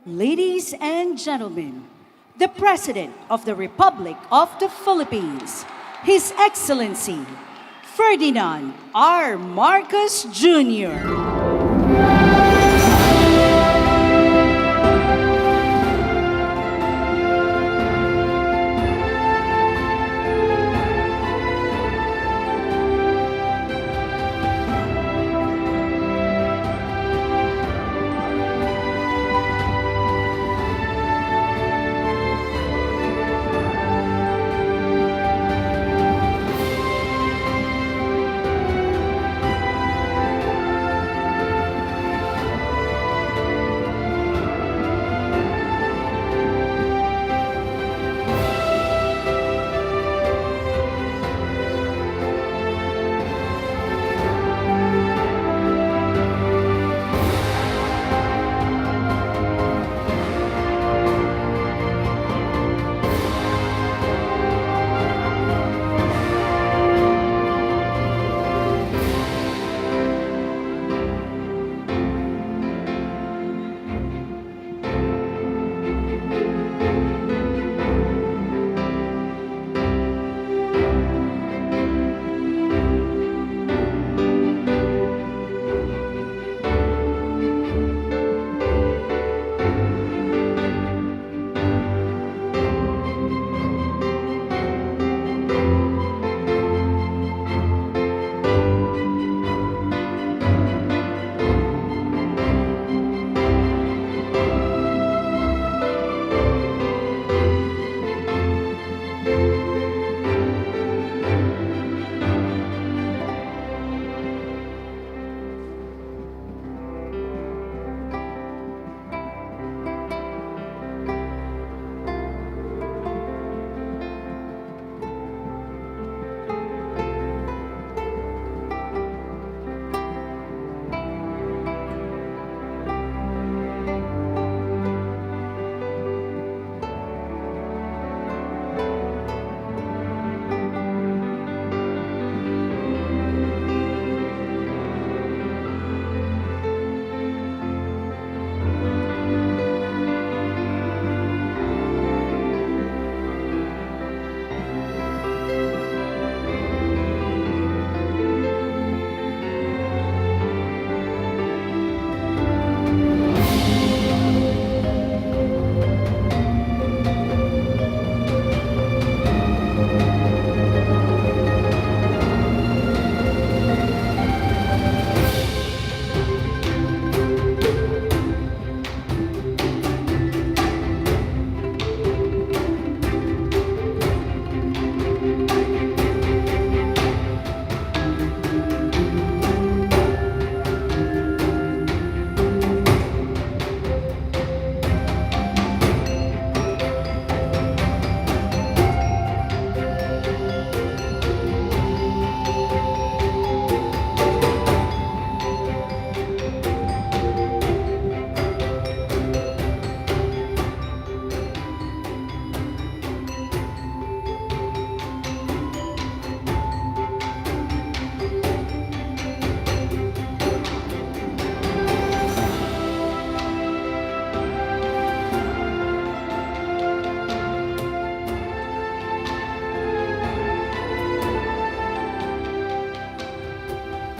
Ladies and gentlemen, the President of the Republic of the Philippines, His Excellency Ferdinand R. Marcos Jr.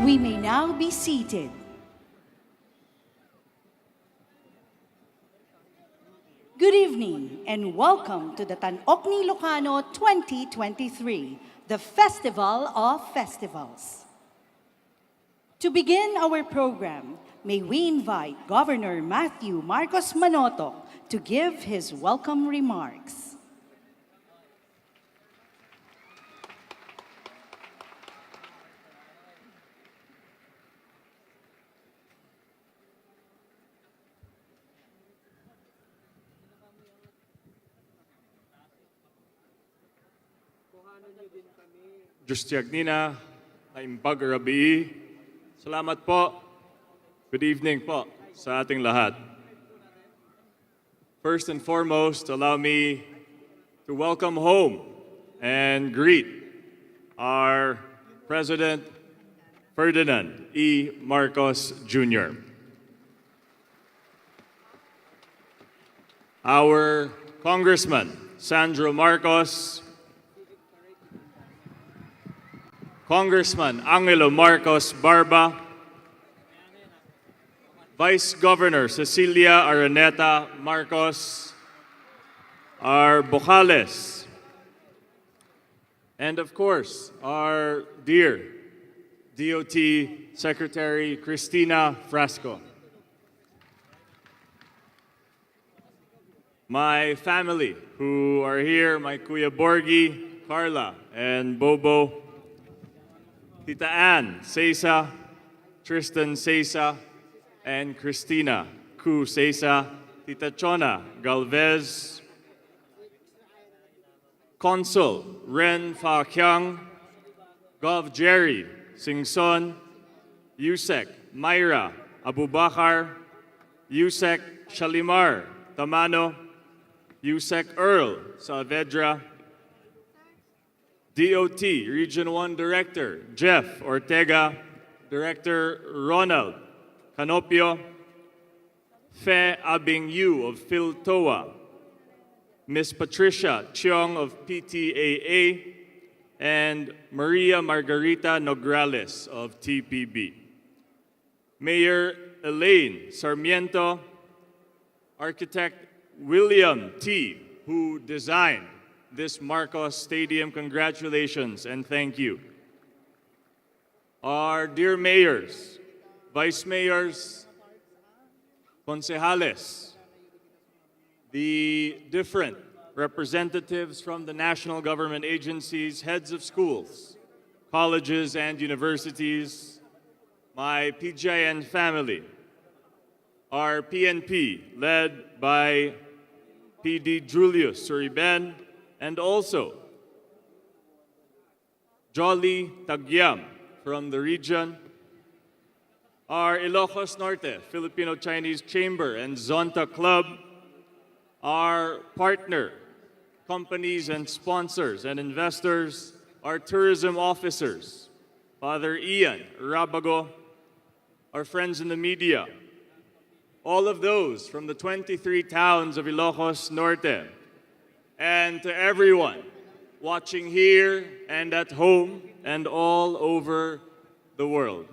We may now be seated. Good evening and welcome to the Tan-Ok ni Ilocano 2023, the Festival of Festivals. To begin our program, may we invite Governor Matthew Marcos Manotoc to give his welcome remarks. Diyos Tiagnina, Naimbag Rabi, salamat po. Good evening po sa ating lahat. First and foremost, allow me to welcome home and greet our President Ferdinand E. Marcos Jr. our Congressman, Sandro Marcos, Congressman Angelo Marcos Barba, Vice Governor Cecilia Araneta Marcos, our Bocales, and of course, our dear DOT Secretary Cristina Frasco. My family who are here, my Kuya Borgi, Carla, and Bobo, Tita Ann Sesa, Tristan Sesa, and Christina Ku Sesa, Tita Chona Galvez, Consul Ren Fa Kiang, Gov Jerry Singson, Yusek Myra Abubakar, Yusek Shalimar Tamano, Yusek Earl Saavedra, DOT Region 1 Director Jeff Ortega, Director Ronald Canopio, Fe Abing Yu of PhilToa, Miss Patricia Chiong of PTAA, and Maria Margarita Nograles of TPB. Mayor Elaine Sarmiento, Architect William T., who designed this Marcos Stadium, congratulations and thank you. Our dear mayors, vice mayors, concejales, the different representatives from the national government agencies, heads of schools, colleges and universities, my PGIN family, our PNP led by PD Julius Suriben, and also Jolly Tagyam from the region, our Ilocos Norte Filipino-Chinese Chamber and Zonta Club, our partner companies and sponsors and investors, our tourism officers, Father Ian Rabago, our friends in the media, all of those from the 23 towns of Ilocos Norte, and to everyone watching here and at home and all over the world.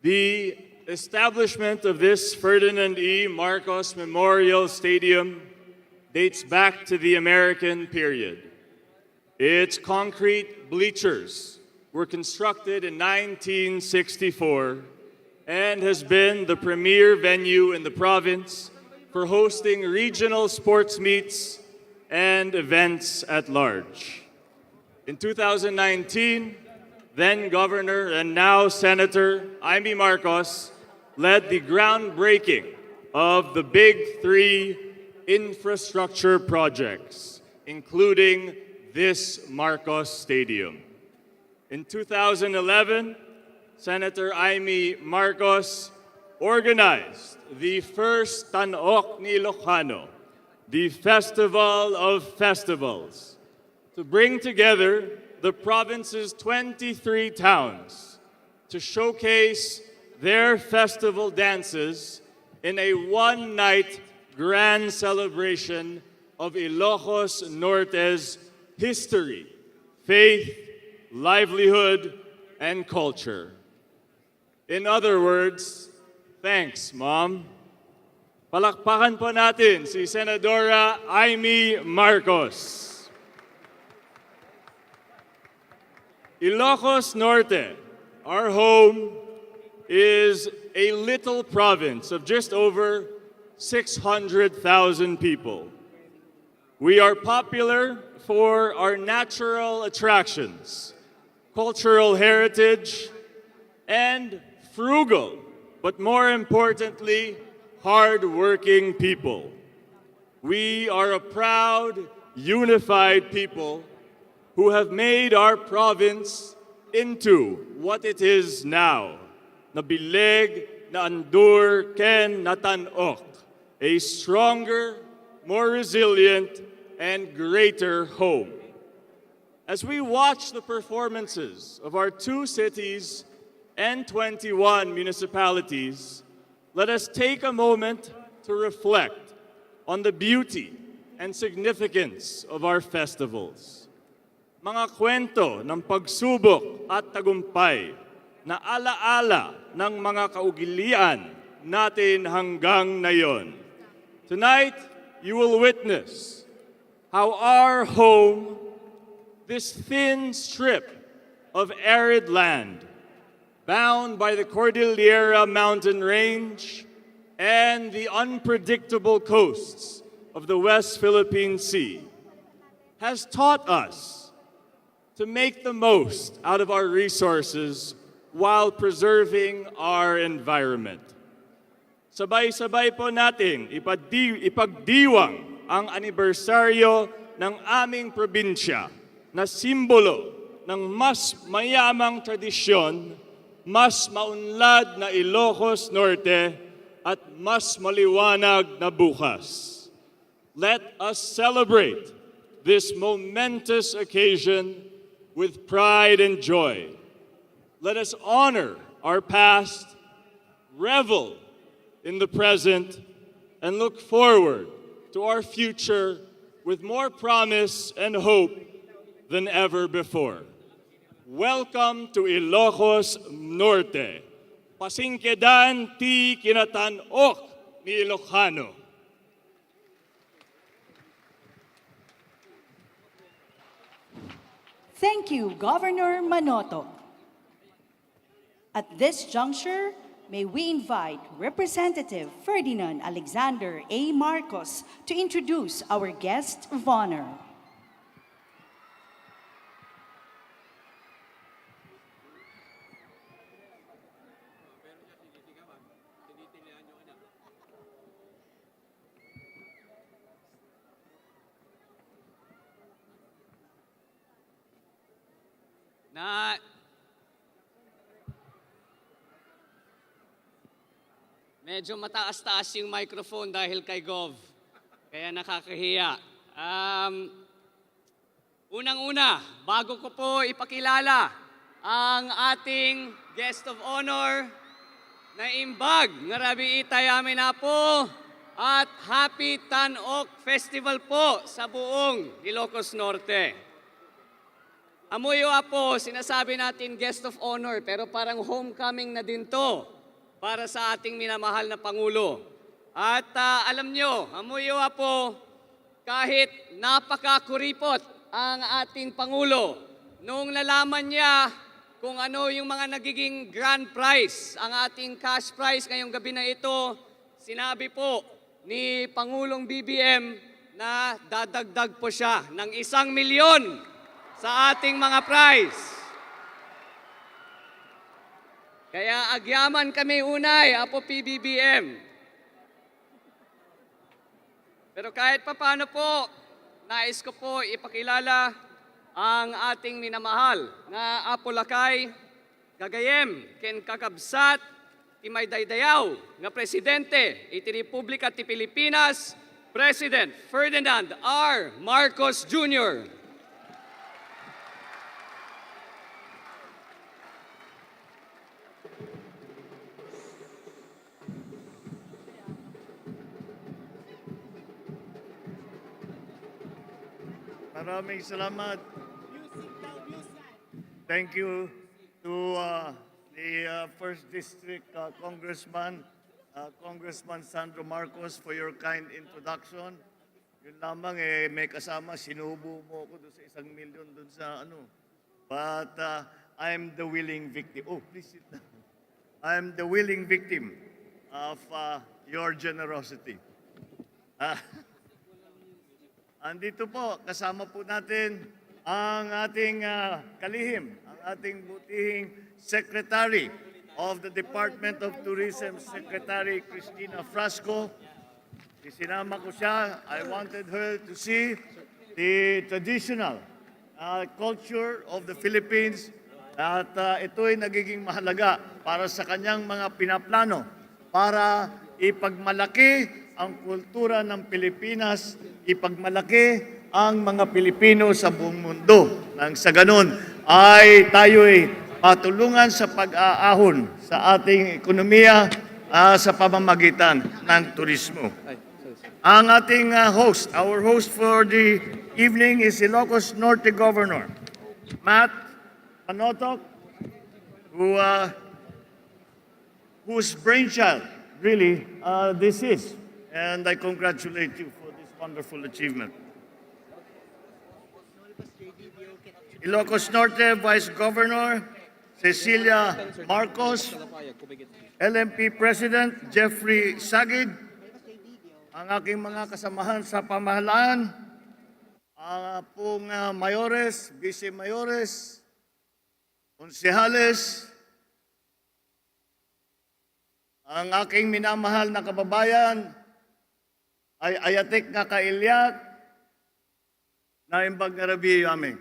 The establishment of this Ferdinand E. Marcos Memorial Stadium dates back to the American period. Its concrete bleachers were constructed in 1964 and has been the premier venue in the province for hosting regional sports meets and events at large. In 2019, then Governor and now Senator Amy Marcos led the groundbreaking of the Big Three infrastructure projects, including this Marcos Stadium. In 2011, Senator Amy Marcos organized the first Tanog ni Ilocano, the Festival of Festivals, to bring together the province's 23 towns to showcase their festival dances in a one-night grand celebration of Ilocos Norte's history, faith, livelihood, and culture. In other words, thanks, Mom. Palakpakan po natin si Senadora Amy Marcos. Ilocos Norte, our home, is a little province of just over 600,000 people. We are popular for our natural attractions, cultural heritage, and frugal, but more importantly, hard-working people. We are a proud, unified people who have made our province into what it is now. Nabileg, naandur, ken natanok. A stronger, more resilient, and greater home. As we watch the performances of our 2 cities and 21 municipalities, let us take a moment to reflect on the beauty and significance of our festivals. Mga kwento ng pagsubok at tagumpay na alaala ng mga kaugilian natin hanggang ngayon. Tonight, you will witness how our home, this thin strip of arid land, bound by the Cordillera mountain range and the unpredictable coasts of the West Philippine Sea, has taught us to make the most out of our resources while preserving our environment. Sabay-sabay po nating ipagdiwang ang anibersaryo ng aming probinsya na simbolo ng mas mayamang tradisyon, mas maunlad na Ilocos Norte at mas maliwanag na bukas. Let us celebrate this momentous occasion with pride and joy. Let us honor our past, revel in the present, and look forward to our future with more promise and hope than ever before. Welcome to Ilocos Norte. Pasingkedan ti kinatanok ni Ilocano. Thank you, Governor Manoto. At this juncture, may we invite Representative Ferdinand Alexander A. Marcos to introduce our guest of honor. Medyo mataas-taas yung microphone dahil kay Gov. Kaya nakakahiya. Unang-una, bago ko po ipakilala ang ating guest of honor na imbag nga rabi itay amin na po at Happy Tanok Festival po sa buong Ilocos Norte. Amuyo po, sinasabi natin guest of honor pero parang homecoming na din to para sa ating minamahal na Pangulo. At alam nyo, amuyo po, kahit napakakuripot ang ating Pangulo, nung nalaman niya kung ano yung mga nagiging grand prize, ang ating cash prize ngayong gabi na ito, sinabi po ni Pangulong BBM na dadagdag po siya ng 1,000,000 sa ating mga prize. Kaya agyaman kami unay, apo PBBM. Pero kahit papano po, nais ko po ipakilala ang ating minamahal na Apo Lakay, gagayem, ken kakabsat, ti may daydayaw, nga Presidente, iti Republika ti Pilipinas, President Ferdinand R. Marcos Jr. Maraming salamat. Thank you to the First District Congressman, Congressman Sandro Marcos for your kind introduction. Yun lamang may kasama, sinubo mo ako doon sa 1,000,000 doon sa ano. But I'm the willing victim. Oh, please sit down. I'm the willing victim of your generosity. Andito po, kasama po natin ang ating kalihim, ang ating butihing Secretary of the Department of Tourism, Secretary Cristina Frasco. Isinama ko siya. I wanted her to see the traditional culture of the Philippines at ito'y nagiging mahalaga para sa kanyang mga pinaplano para ipagmalaki ang kultura ng Pilipinas, ipagmalaki ang mga Pilipino sa buong mundo. Nang sa ganun ay tayo'y patulungan sa pag-aahon sa ating ekonomiya sa pamamagitan ng turismo. Ang ating host, our host for the evening is Ilocos Norte Governor, Matt Panotok, whose brainchild really this is. And I congratulate you for this wonderful achievement. Ilocos Norte Vice Governor Cecilia Marcos, LMP President Jeffrey Sagid, ang aking mga kasamahan sa pamahalaan, mayores, vice-mayores, konsehales, ang aking minamahal na kababayan ay ayatik nga kailyak na imbag nga rabi amin.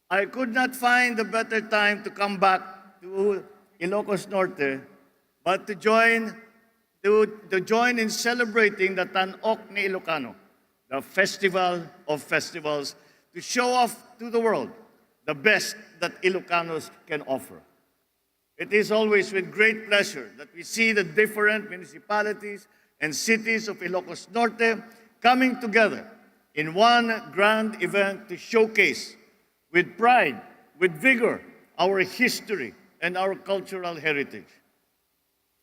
I could not find a better time to come back to Ilocos Norte, but to join in celebrating the Tan-Ok ni Ilocano, the Festival of Festivals, to show off to the world the best that Ilocanos can offer. It is always with great pleasure that we see the different municipalities and cities of Ilocos Norte coming together in one grand event to showcase with pride, with vigor, our history and our cultural heritage.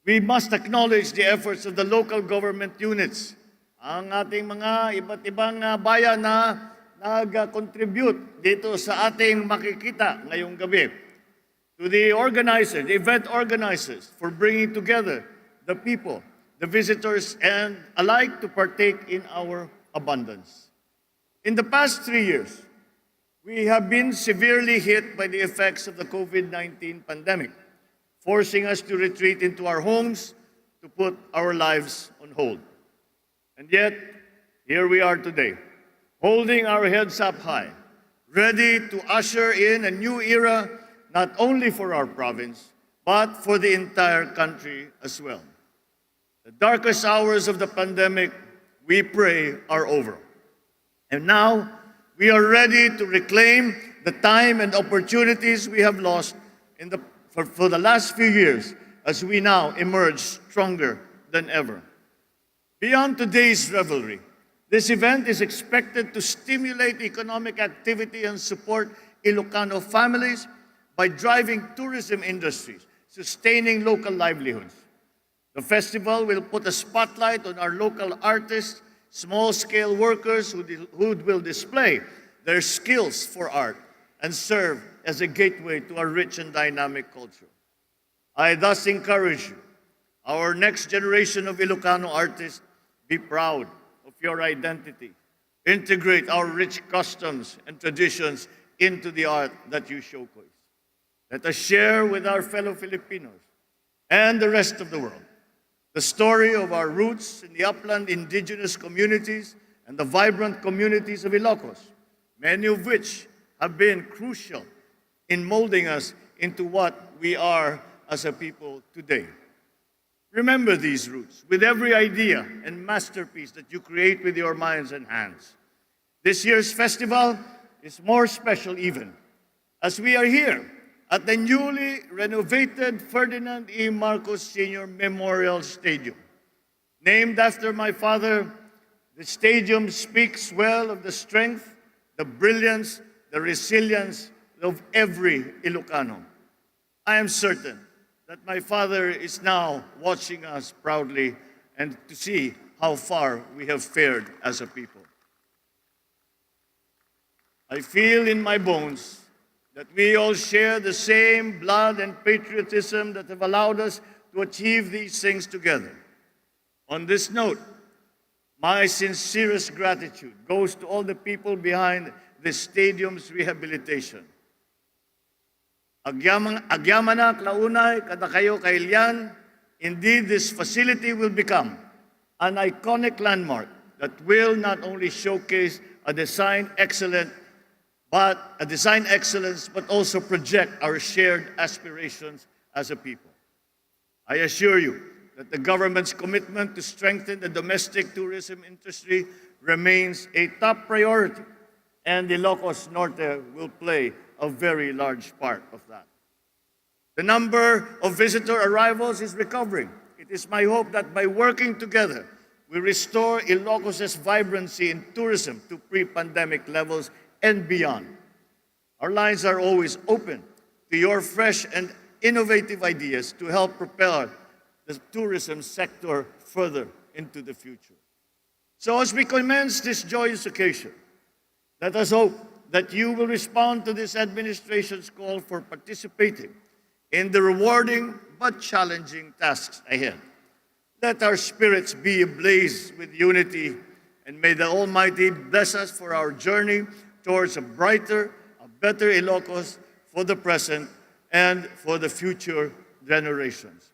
We must acknowledge the efforts of the local government units, ang ating mga iba't ibang bayan na nag-contribute dito sa ating makikita ngayong gabi. To the organizers, the event organizers, for bringing together the people, the visitors, and alike to partake in our abundance. In the past 3 years, we have been severely hit by the effects of the COVID-19 pandemic, forcing us to retreat into our homes to put our lives on hold. And yet, here we are today, holding our heads up high, ready to usher in a new era, not only for our province, but for the entire country as well. The darkest hours of the pandemic, we pray, are over. And now, we are ready to reclaim the time and opportunities we have lost for the last few years as we now emerge stronger than ever. Beyond today's revelry, this event is expected to stimulate economic activity and support Ilocano families by driving tourism industries, sustaining local livelihoods. The festival will put a spotlight on our local artists, small-scale workers who will display their skills for art and serve as a gateway to a rich and dynamic culture. I thus encourage you, our next generation of Ilocano artists, be proud of your identity. Integrate our rich customs and traditions into the art that you showcase. Let us share with our fellow Filipinos and the rest of the world the story of our roots in the upland indigenous communities and the vibrant communities of Ilocos, many of which have been crucial in molding us into what we are as a people today. Remember these roots with every idea and masterpiece that you create with your minds and hands. This year's festival is more special even, as we are here at the newly renovated Ferdinand E. Marcos Sr. Memorial Stadium. Named after my father, the stadium speaks well of the strength, the brilliance, the resilience of every Ilocano. I am certain that my father is now watching us proudly and to see how far we have fared as a people. I feel in my bones that we all share the same blood and patriotism that have allowed us to achieve these things together. On this note, my sincerest gratitude goes to all the people behind the stadium's rehabilitation. Agyamanak launay kada kayo kailyan, indeed this facility will become an iconic landmark that will not only showcase a design excellence, but also project our shared aspirations as a people. I assure you that the government's commitment to strengthen the domestic tourism industry remains a top priority, and Ilocos Norte will play a very large part of that. The number of visitor arrivals is recovering. It is my hope that by working together, we restore Ilocos' vibrancy in tourism to pre-pandemic levels and beyond. Our lines are always open to your fresh and innovative ideas to help propel the tourism sector further into the future. So as we commence this joyous occasion, let us hope that you will respond to this administration's call for participating in the rewarding but challenging tasks ahead. Let our spirits be ablaze with unity, and may the Almighty bless us for our journey towards a brighter, a better Ilocos for the present and for the future generations.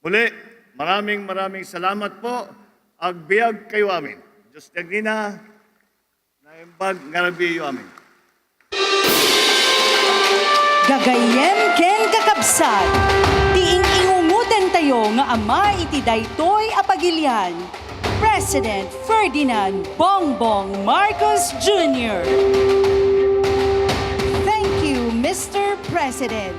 Muli, maraming salamat po. Agbiag kayo amin. Diyos tagnina, naimbag ngarabi amin. Gagayem ken kakabsat, tiing ingunguten tayo nga ama iti daytoy apagilian, President Ferdinand Bongbong Marcos Jr. Thank you, Mr. President.